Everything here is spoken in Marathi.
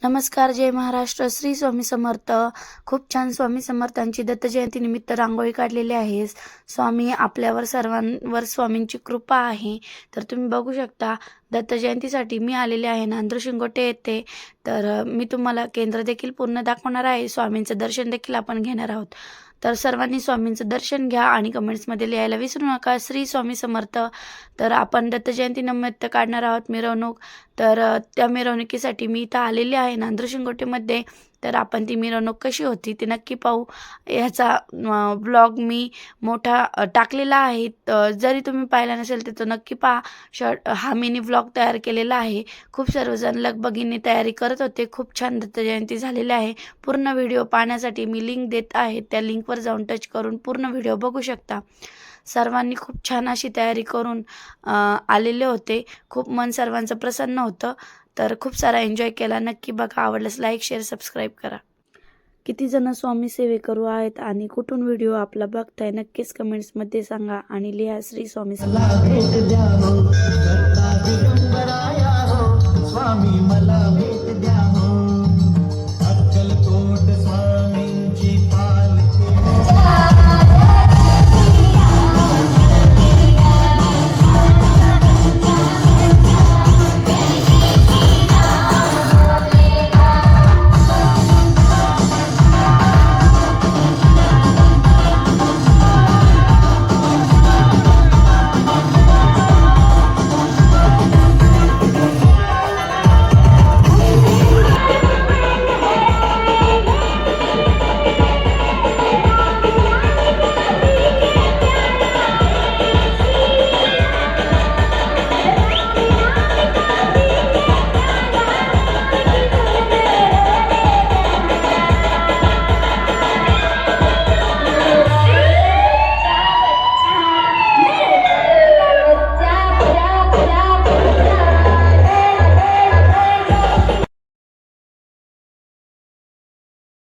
नमस्कार, जय महाराष्ट्र, श्री स्वामी समर्थ. खूप छान स्वामी समर्थांची दत्त जयंतीनिमित्त रांगोळी काढलेली आहे. स्वामी आपल्यावर सर्वांवर स्वामींची कृपा आहे. तर तुम्ही बघू शकता दत्त जयंतीसाठी मी आलेले आहे नांदूर शिंगोटे येथे. तर मी तुम्हाला केंद्र देखील पूर्ण दाखवणार आहे. स्वामींचं दर्शन देखील आपण घेणार आहोत. तर सर्वांनी स्वामींचं दर्शन घ्या आणि कमेंट्समध्ये लिहायला विसरू नका, श्री स्वामी समर्थ. तर आपण दत्त जयंतीनिमित्त काढणार आहोत मिरवणूक. तर त्या मिरवणुकीसाठी मी इथं आलेली आहे नांदूर शिंगोटेमध्ये. तर आपण ती मिरवणूक कशी होती ते नक्की पाहू. ह्याचा ब्लॉग मी मोठा टाकलेला आहे. जरी तुम्ही पाहिला नसेल तर तो नक्की पहा. हा मिनी ब्लॉग तयार केलेला आहे. खूप सर्वजण लगबगीने तयारी करत होते. खूप छान दत्त जयंती झालेली आहे. पूर्ण व्हिडिओ पाहण्यासाठी मी लिंक देत आहे. त्या लिंकवर जाऊन टच करून पूर्ण व्हिडिओ बघू शकता. सर्वांनी खूप छान अशी तयारी करून आलेले होते. खूप मन सर्वांचं प्रसन्न होतं. तर खूप सारा एन्जॉय केला. नक्की बघा. आवडल्यास लाईक, शेअर, सबस्क्राईब करा. किती जण स्वामी सेवेकरू आहेत आणि कुठून व्हिडिओ आपला बघताय नक्कीच कमेंट्समध्ये सांगा आणि लिहा श्री स्वामी समर्थ. स्वामी